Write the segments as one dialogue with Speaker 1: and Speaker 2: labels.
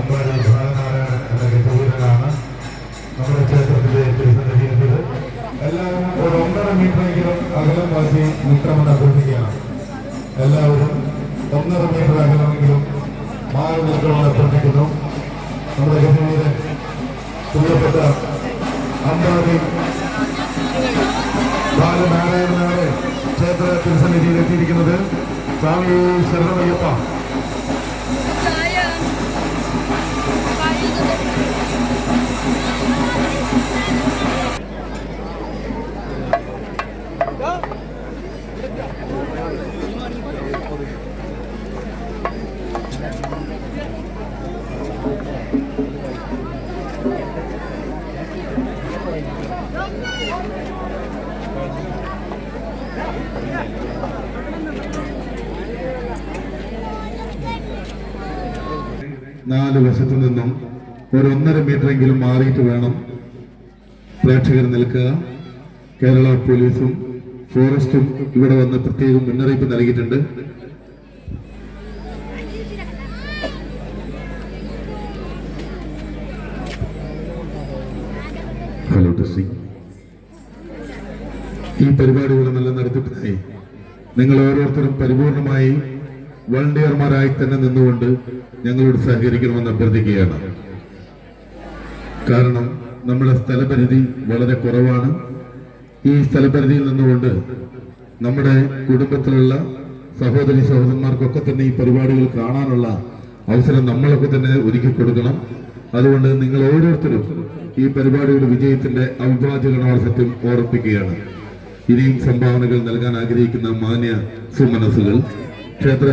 Speaker 1: അമ്പാടി ബാലനാരായണൻ എന്ന ഗജവീരനാണ് നമ്മുടെ ക്ഷേത്രത്തിലെ തിരുസന്നിധിയിലെത്തിയത്. എല്ലാവരും ഒരു 1.5 മീറ്ററെങ്കിലും അകലം മാറ്റി നിൽക്കണമെന്ന് അഭ്യർത്ഥിക്കുകയാണ്. എല്ലാവരും 1.5 മീറ്റർ അകലമെങ്കിലും മാറി നിൽക്കണമെന്ന് അഭ്യർത്ഥിക്കുന്നു. നമ്മുടെ ഗജവീരൻ പ്രിയപ്പെട്ട അമ്പാടി ബാലനാരായണനാണ് ക്ഷേത്ര തിരുസന്നിധിയിൽ എത്തിയിരിക്കുന്നത്. സ്വാമി ശരണമയ്യപ്പ. നാല് വശത്തു നിന്നും ഒരു 1.5 മീറ്ററെങ്കിലും മാറിയിട്ട് വേണം പ്രേക്ഷകർ നിൽക്കുക. കേരള പോലീസും ഫോറസ്റ്റും ഇവിടെ വന്ന് പ്രത്യേകം മുന്നറിയിപ്പ് നൽകിയിട്ടുണ്ട്. Hello testing. ഈ പരിപാടികളുടെ നല്ല നടത്തിപ്പിനായി നിങ്ങൾ ഓരോരുത്തരും പരിപൂർണമായി വളണ്ടിയർമാരായി തന്നെ നിന്നുകൊണ്ട് ഞങ്ങളോട് സഹകരിക്കണമെന്ന് അഭ്യർത്ഥിക്കുകയാണ്. കാരണം നമ്മുടെ സ്ഥലപരിധി വളരെ കുറവാണ്. ഈ സ്ഥലപരിധിയിൽ നിന്നുകൊണ്ട് നമ്മുടെ കുടുംബത്തിലുള്ള സഹോദരി സഹോദരന്മാർക്കൊക്കെ തന്നെ ഈ പരിപാടികൾ കാണാനുള്ള അവസരം നമ്മളൊക്കെ തന്നെ ഒരുക്കി കൊടുക്കണം. അതുകൊണ്ട് നിങ്ങൾ ഓരോരുത്തരും ഈ പരിപാടിയുടെ വിജയത്തിന്റെ അവിഭാജ്യ ഗണാർത്ഥം ഓർമ്മിപ്പിക്കുകയാണ്. ഇനിയും സംഭാവനകൾ നൽകാൻ ആഗ്രഹിക്കുന്ന മാന്യ സുമനസ്സുകൾ ക്ഷേത്ര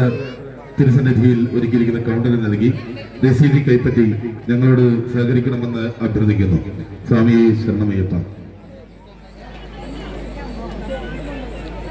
Speaker 1: തിരുസന്നിധിയിൽ ഒരുക്കിയിരിക്കുന്ന കൗണ്ടറിൽ നൽകി രസീതി കൈപ്പറ്റി ഞങ്ങളോട് സഹകരിക്കണമെന്ന് അഭ്യർത്ഥിക്കുന്നു. സ്വാമിയെ ശരണമയ്യപ്പ.